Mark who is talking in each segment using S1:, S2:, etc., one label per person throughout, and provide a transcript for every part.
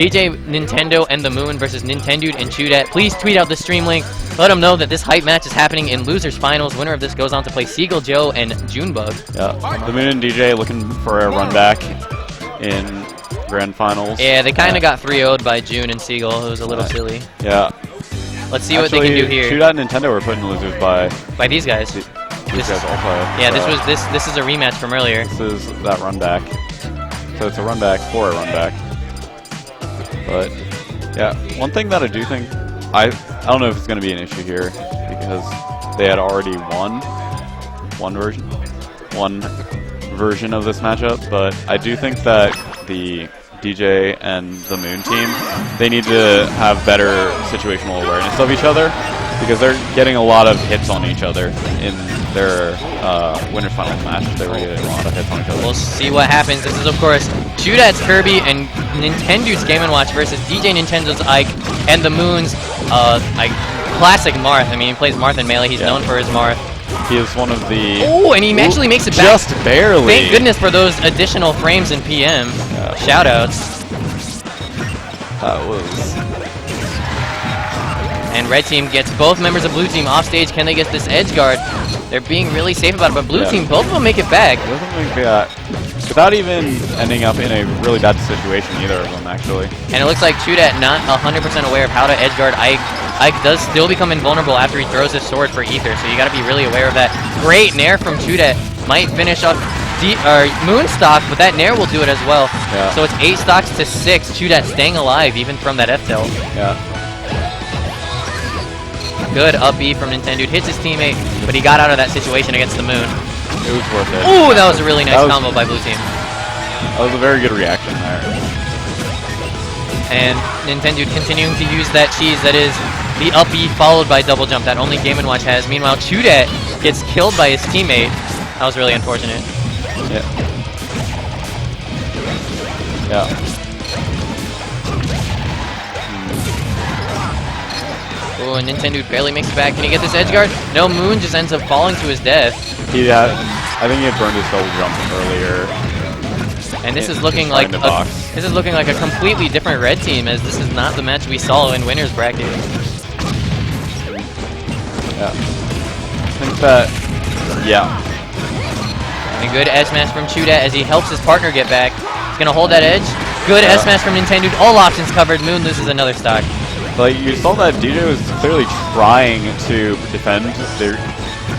S1: DJ Nintendo and the Moon versus Nintendude and Chudat. Please tweet out the stream link. Let them know that this hype match is happening in losers finals. Winner of this goes on to play Seagull Joe and Junebug.
S2: Yeah, the Moon and DJ looking for a run back in grand finals.
S1: Yeah, they kind of got 3-0'd by June and Seagull. It was a little silly.
S2: Yeah.
S1: Let's see what they can do here.
S2: Chudat and Nintendo were put in losers by
S1: these guys.
S2: These guys also.
S1: Yeah, this is a rematch from earlier.
S2: This is that run back. So it's a run back for a run back. But yeah, one thing that I do think I don't know if it's going to be an issue here because they had already won one version of this matchup, but I do think that the DJ and the Moon team, they need to have better situational awareness of each other because they're getting a lot of hits on each other in their winners finals match. They were getting a lot of hits on each other.
S1: We'll see what happens. This is of course Chudat's Kirby and Nintendude's Game & Watch versus DJ Nintendo's Ike and the Moon's classic Marth. I mean, he plays Marth in Melee. He's known for his Marth.
S2: He is one of the...
S1: Oh, and he actually makes it back.
S2: Just barely.
S1: Thank goodness for those additional frames in PM.
S2: Yeah.
S1: Shoutouts.
S2: That was...
S1: And red team gets both members of blue team off stage. Can they get this edge guard? They're being really safe about it, but blue team, both of them make it back.
S2: Both of them make it back. Without even ending up in a really bad situation, either of them, actually.
S1: And it looks like Chudat not 100% aware of how to edge guard Ike. Ike does still become invulnerable after he throws his sword for Ether, so you gotta be really aware of that. Great Nair from Chudat. Might finish off Moon stock, but that Nair will do it as well.
S2: Yeah.
S1: So it's 8 stocks to 6. Chudat staying alive even from that F-tilt.
S2: Yeah.
S1: Good up B from Nintendude. Hits his teammate, but he got out of that situation against the Moon.
S2: It was worth it.
S1: Ooh, that was a really nice combo by blue team.
S2: That was a very good reaction there.
S1: And Nintendude continuing to use that cheese that is the up B followed by double jump that only Game & Watch has. Meanwhile, Chudat gets killed by his teammate. That was really unfortunate.
S2: Yeah. Yeah.
S1: Oh, and Nintendude barely makes it back. Can he get this edge guard? No, Moon just ends up falling to his death.
S2: He had, I think he had burned his double jump earlier.
S1: And this is looking like a completely different red team, as this is not the match we saw in winners bracket.
S2: Yeah. I think that, yeah.
S1: And a good S smash from Chudat as he helps his partner get back. He's gonna hold that edge. Good S smash from Nintendude. All options covered. Moon loses another stock.
S2: Like, you saw that DJ was clearly trying to defend,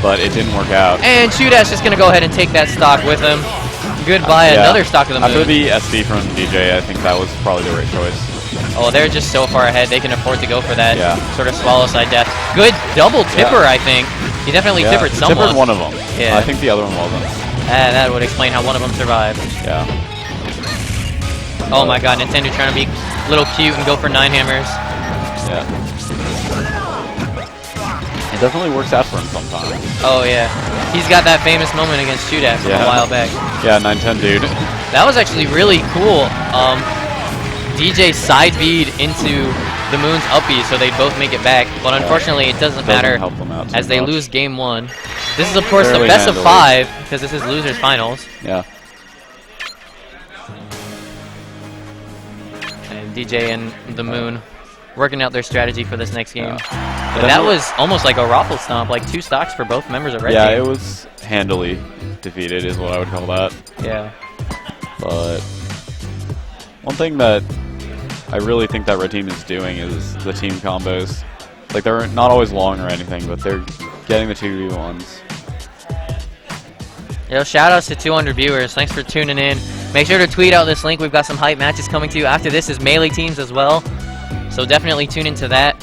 S2: but it didn't work out.
S1: And Chudat's just going to go ahead and take that stock with him. Goodbye, another stock of the Moon.
S2: After the SD from DJ, I think that was probably the right choice.
S1: Oh, they're just so far ahead. They can afford to go for that sort of swallow side death. Good double tipper, I think. He definitely tippered someone.
S2: Tippered one of them.
S1: Yeah.
S2: I think the other one wasn't.
S1: That would explain how one of them survived.
S2: Yeah.
S1: Oh my god, Nintendo trying to be a little cute and go for 9 hammers.
S2: Yeah. It definitely works out for him sometimes.
S1: Oh yeah. He's got that famous moment against Chudat from a while back.
S2: Yeah, Nintendude.
S1: That was actually really cool. DJ side B'd into the Moon's up B, so they both make it back. But unfortunately, it doesn't matter
S2: help them out
S1: as they
S2: much.
S1: lose game 1. This is of course
S2: Fairly
S1: the best
S2: handily.
S1: of 5 because this is losers finals.
S2: Yeah.
S1: And DJ and the Moon working out their strategy for this next game.
S2: Yeah.
S1: But that was almost like a raffle stomp, like 2 stocks for both members of red team.
S2: Yeah, it was handily defeated is what I would call that.
S1: Yeah.
S2: But one thing that I really think that red team is doing is the team combos. Like, they're not always long or anything, but they're getting the 2v1s.
S1: Yo, shoutouts to 200 viewers. Thanks for tuning in. Make sure to tweet out this link. We've got some hype matches coming to you. After this is Melee teams as well. So definitely tune into that.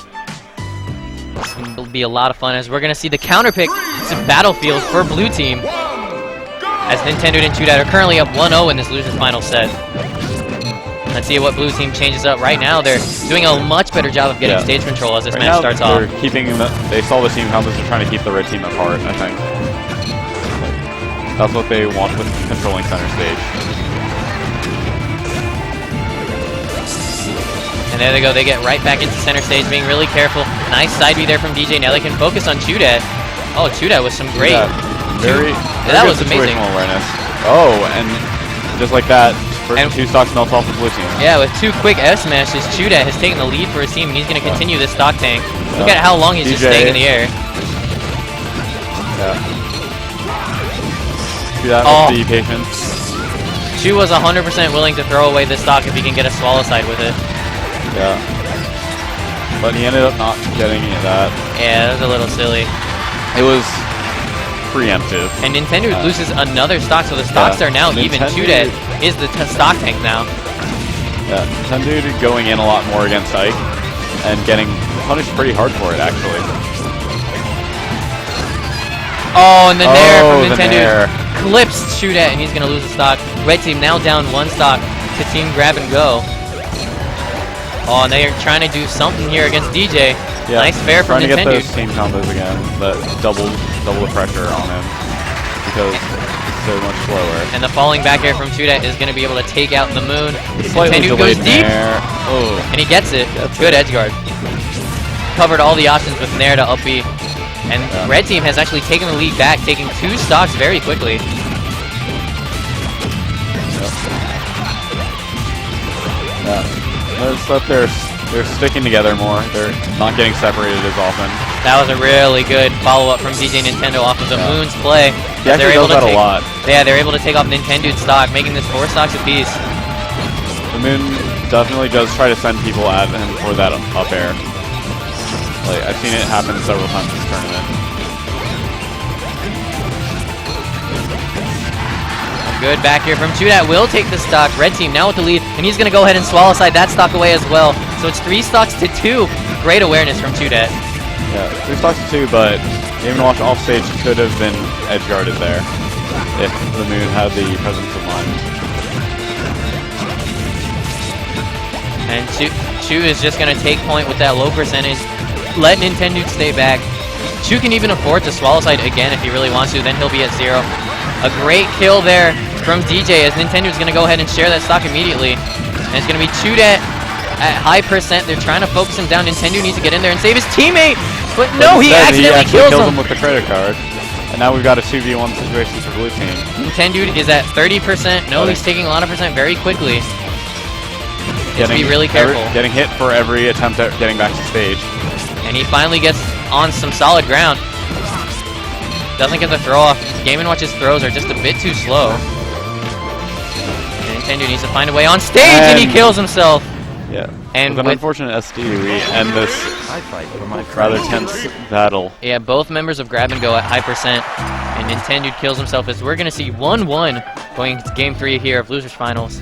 S1: This will be a lot of fun as we're going to see the counter pick to Battlefield for blue team. As Nintendude and Chudat are currently up 1-0 in this losers final set. Let's see what blue team changes up. Right now, they're doing a much better job of getting stage control as this match starts off.
S2: They saw the team combos, they're trying to keep the red team apart, I think. That's what they want with controlling center stage.
S1: And there they go. They get right back into center stage, being really careful. Nice side B there from DJ. Now they can focus on Chudat. Oh, Chudat with some great...
S2: Very
S1: that was amazing.
S2: Situational awareness. Oh, and just like that, First
S1: And-
S2: 2 stocks melt off the blue team.
S1: Yeah, with 2 quick F smashes, Chudat has taken the lead for his team, and he's going to continue this stock tank. Look at how long he's just staying in the air.
S2: Yeah. Do that with the patience.
S1: Chu was 100% willing to throw away this stock if he can get a swallow side with it.
S2: Yeah. But he ended up not getting any of that.
S1: Yeah, that was a little silly.
S2: It was preemptive.
S1: And Nintendude loses another stock, so the stocks are now even. Chudat is the stock tank now.
S2: Yeah, Nintendude going in a lot more against Ike and getting punished pretty hard for it, actually.
S1: Oh, and the nair from Nintendude
S2: nair.
S1: clips Chudat, and he's going to lose the stock. Red team now down 1 stock to team grab and go. Oh, and they are trying to do something here against DJ.
S2: Yeah,
S1: nice fair from
S2: Nintendude. Trying to get
S1: Nintendude.
S2: those team combos again, but double the pressure on him because it's so much slower.
S1: And the falling back air from Chudat is going to be able to take out the moon.
S2: Slightly
S1: Nintendude goes deep,
S2: Oh.
S1: and he gets it. Good edge guard. Covered all the options with nair to up B. And Red team has actually taken the lead back, taking 2 stocks very quickly.
S2: Yeah. Notice that they're sticking together more. They're not getting separated as often.
S1: That was a really good follow-up from DJ Nintendo off of the Moon's play.
S2: He actually does that a lot.
S1: Yeah, they're able to take off Nintendude's stock, making this 4 stocks apiece.
S2: The Moon definitely does try to send people at him for that up air. Like, I've seen it happen several times this tournament.
S1: Good back here from Chudat. Will take the stock. Red team now with the lead, and he's going to go ahead and swallow side that stock away as well. So it's 3 stocks to 2. Great awareness from Chudat.
S2: Yeah, 3 stocks to 2, but Game & Watch offstage could have been edge guarded there if the Moon had the presence of mind.
S1: And Chu is just going to take point with that low percentage. Let Nintendude stay back. Chu can even afford to swallow side again if he really wants to. Then he'll be at 0. A great kill there from DJ as Nintendude's going to go ahead and share that stock immediately. And it's going to be Chudat at high percent. They're trying to focus him down. Nintendude needs to get in there and save his teammate. But no, he accidentally kills him
S2: with the credit card. And now we've got a 2v1 situation for blue team.
S1: Nintendude is at 30%. No, he's taking a lot of percent very quickly. He has to be really careful.
S2: Getting hit for every attempt at getting back to stage.
S1: And he finally gets on some solid ground. Doesn't get the throw off. Game & Watch's throws are just a bit too slow. And Nintendude needs to find a way on stage, and he kills himself.
S2: Yeah.
S1: And
S2: with an unfortunate SD, we end this rather tense battle.
S1: Yeah, both members of Grab and Go at high percent, and Nintendude kills himself as we're going to see 1-1 going into Game 3 here of Losers Finals.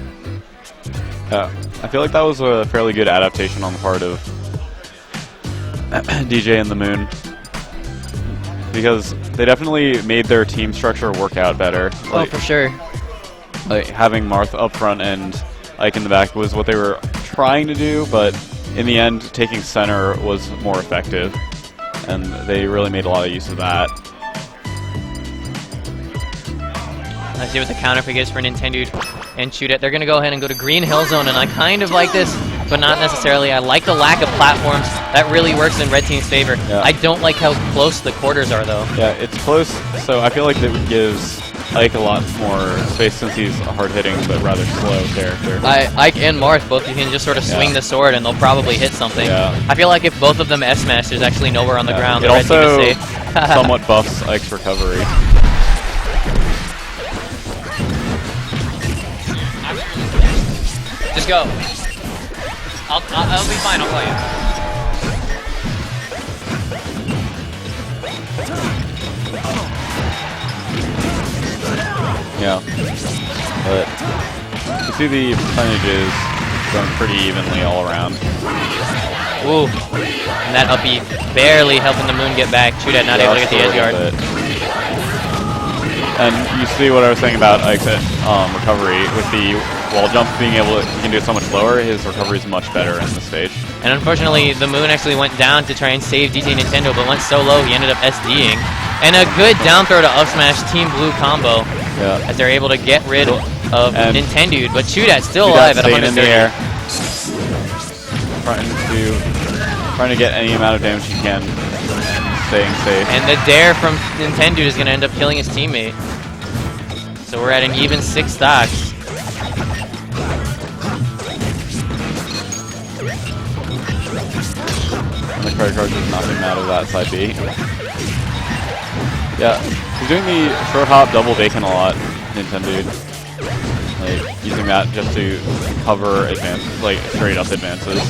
S2: I feel like that was a fairly good adaptation on the part of DJ and the Moon, because they definitely made their team structure work out better.
S1: Oh, for sure.
S2: Like having Marth up front and Ike in the back was what they were trying to do, but in the end, taking center was more effective, and they really made a lot of use of that.
S1: Let's see what the counter pick is for Nintendude and Chudat. They're going to go ahead and go to Green Hill Zone, and I kind of like this, but not necessarily. I like the lack of platforms. That really works in Red Team's favor.
S2: Yeah.
S1: I don't like how close the quarters are, though.
S2: Yeah, it's close, so I feel like that gives Ike a lot more space since he's a hard-hitting but rather slow character.
S1: Ike and Marth, both you can just sort of swing the sword and they'll probably hit something.
S2: Yeah.
S1: I feel like if both of them S-smash, there's actually nowhere on the ground.
S2: It
S1: The Red
S2: also
S1: team is safe.
S2: somewhat buffs Ike's recovery.
S1: Just go. I'll be fine, I'll call you.
S2: Yeah. But you see the percentages going pretty evenly all around.
S1: Ooh. And that up B barely helping the Moon get back. Chudat not able to get the edge guard.
S2: And you see what I was saying about Ike's recovery with the wall jump being able to, he can do it so much lower, his recovery is much better in the stage.
S1: And unfortunately, the Moon actually went down to try and save DJ Nintendo, but went so low he ended up SDing. And a good down throw to up smash Team Blue combo as they're able to get rid of Nintendude, but Chudat's still alive at 130.
S2: In the air. Trying to get any amount of damage he can, staying safe.
S1: And the dare from Nintendude is going to end up killing his teammate. So we're at an even 6 stocks.
S2: And the credit card just knocking him out of that side B. Yeah, he's doing the short hop double bacon a lot, Nintendude. Like, using that just to cover advances, like straight up advances.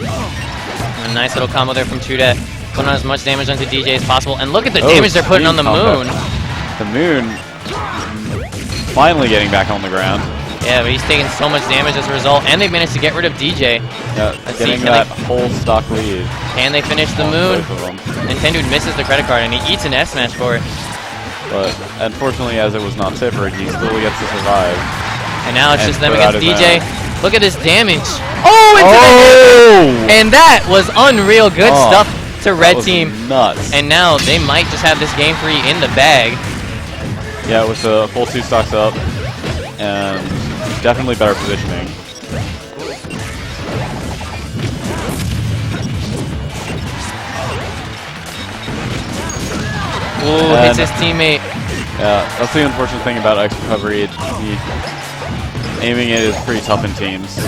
S1: A nice little combo there from Chudat. Putting on as much damage onto DJ as possible. And look at the damage they're putting on the Moon.
S2: The Moon finally getting back on the ground.
S1: Yeah, but he's taking so much damage as a result. And they've managed to get rid of DJ.
S2: Yeah, getting that whole stock lead.
S1: Can they finish the Moon? Nintendude misses the credit card and he eats an F smash for it.
S2: But unfortunately, as it was not Tipper, he still gets to survive.
S1: And now it's just them against DJ. Look at this damage.
S2: Oh,
S1: and that was unreal. Good stuff to Red Team.
S2: Nuts.
S1: And now they might just have this game free in the bag.
S2: Yeah, with the full 2 stocks up and definitely better positioning.
S1: Ooh, hits his teammate.
S2: Yeah, that's the unfortunate thing about X recovery. Aiming it is pretty tough in teams.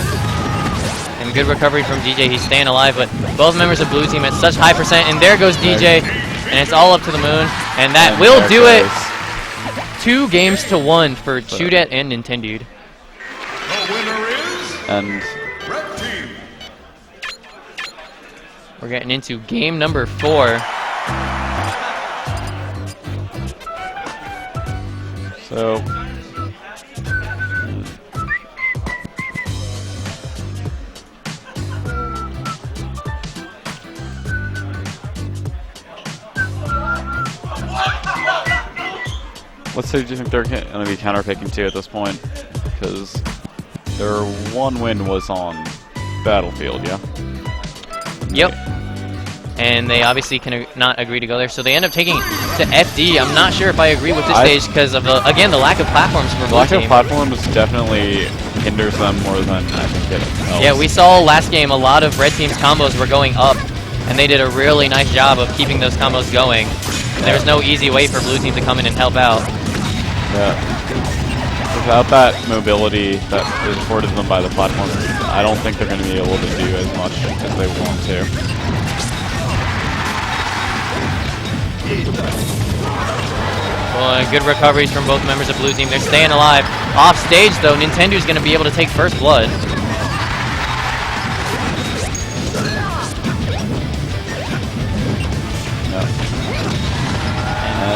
S1: And good recovery from DJ. He's staying alive, but both members of Blue Team at such high percent. And there goes DJ. And it's all up to the Moon. And that will do it. 2 games to 1 for Chudat and Nintendude.
S3: The winner is
S2: And
S3: Red Team.
S1: We're getting into game number 4.
S2: so let's say, do you think they're going to be counter-picking too at this point? Because their 1 win was on Battlefield, yeah?
S1: Yep. And they obviously cannot agree to go there, so they end up taking to FD. I'm not sure if I agree with this stage because of, again, the lack of platforms for Blue Team.
S2: The lack of platforms definitely hinders them more than I think it helps.
S1: Yeah, we saw last game a lot of Red Team's combos were going up, and they did a really nice job of keeping those combos going. And there was no easy way for Blue Team to come in and help out.
S2: Yeah. Without that mobility that is afforded them by the platform, I don't think they're going to be able to do as much as they want to.
S1: Well, good recoveries from both members of Blue Team. They're staying alive. Off stage, though, Nintendude's going to be able to take first blood.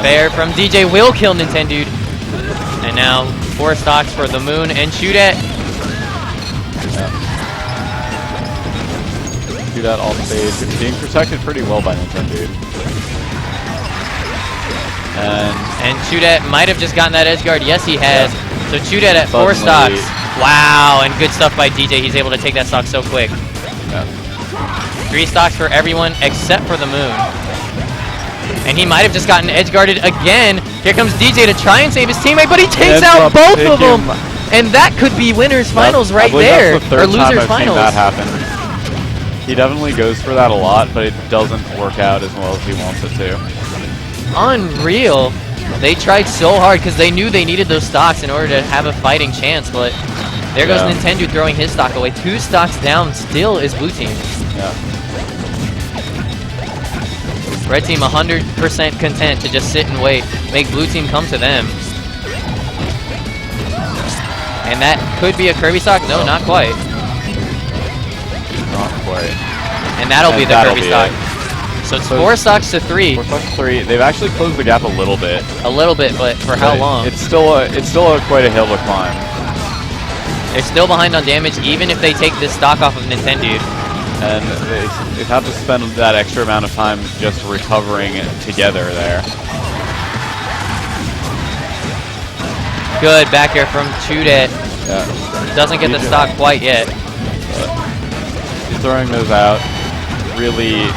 S1: Fair from DJ will kill Nintendude. And now 4 stocks for the Moon and Chudat.
S2: Chudat off stage, being protected pretty well by Nintendude.
S1: And Chudat might have just gotten that edge guard. Yes, he has. So Chudat at 4 stocks. Wow, and good stuff by DJ. He's able to take that stock so quick. 3 stocks for everyone except for the Moon. And he might have just gotten edge guarded again. Here comes DJ to try and save his teammate, but he takes out both of them. And that could be winners finals right there, or losers finals.
S2: That happen. He definitely goes for that a lot, but it doesn't work out as well as he wants it to.
S1: Unreal. They tried so hard because they knew they needed those stocks in order to have a fighting chance, but there goes Nintendude throwing his stock away. 2 stocks down still is Blue Team.
S2: Yeah.
S1: Red Team 100% content to just sit and wait, make Blue Team come to them. And that could be a Kirby stock? No, not quite.
S2: Not quite.
S1: And that'll be the Kirby stock. So it's 4 stocks to 3.
S2: 4 stocks to 3. They've actually closed the gap a little bit.
S1: A little bit, but for how long?
S2: It's still quite a hill to climb.
S1: They're still behind on damage, even if they take this stock off of Nintendude.
S2: And they have to spend that extra amount of time just recovering together there.
S1: Good back air from Chudat.
S2: Yeah.
S1: Doesn't get the stock quite yet.
S2: He's throwing those out. Really.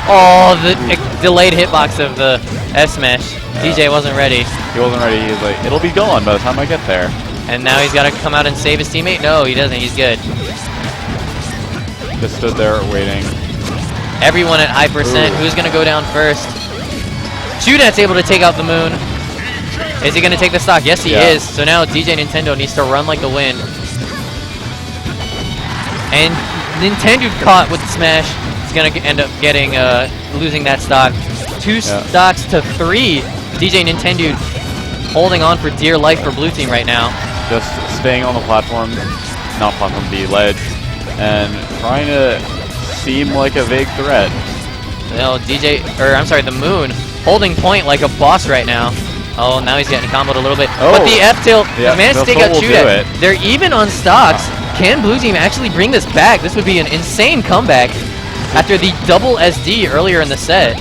S1: Oh, the delayed hitbox of the S-Smash. DJ wasn't ready.
S2: He wasn't ready. He was like, it'll be gone by the time I get there.
S1: And now he's got to come out and save his teammate? No, he doesn't. He's good.
S2: Just stood there waiting.
S1: Everyone at high percent. Who's going to go down first? Chudat's able to take out the Moon. Is he going to take the stock? Yes, he is. So now DJ Nintendo needs to run like the wind. And Nintendude caught with the smash. He's gonna end up getting losing that stock. 2 stocks to 3. DJ Nintendude holding on for dear life for blue team right now.
S2: Just staying on the platform, not platform, the ledge, and trying to seem like a vague threat.
S1: No, the Moon holding point like a boss right now. Oh, now he's getting comboed a little bit.
S2: Oh.
S1: But the F tilt,
S2: Yeah,
S1: his man
S2: the
S1: stick got
S2: tilt will
S1: Chudat.
S2: do it.
S1: They're even on stocks. Can blue team actually bring this back? This would be an insane comeback after the double SD earlier in the set.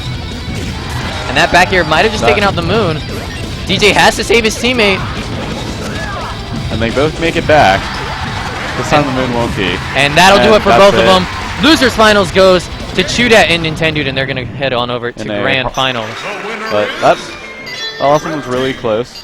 S1: And that back air might have just taken out the Moon. DJ has to save his teammate.
S2: And they both make it back. This time the Moon won't be.
S1: And that'll do
S2: And
S1: it for
S2: that's
S1: both of them. Losers finals goes to Chudat and Nintendude, and they're going to head on over to
S2: And they
S1: grand finals.
S3: The winner
S2: But
S3: is
S2: that last one was really close.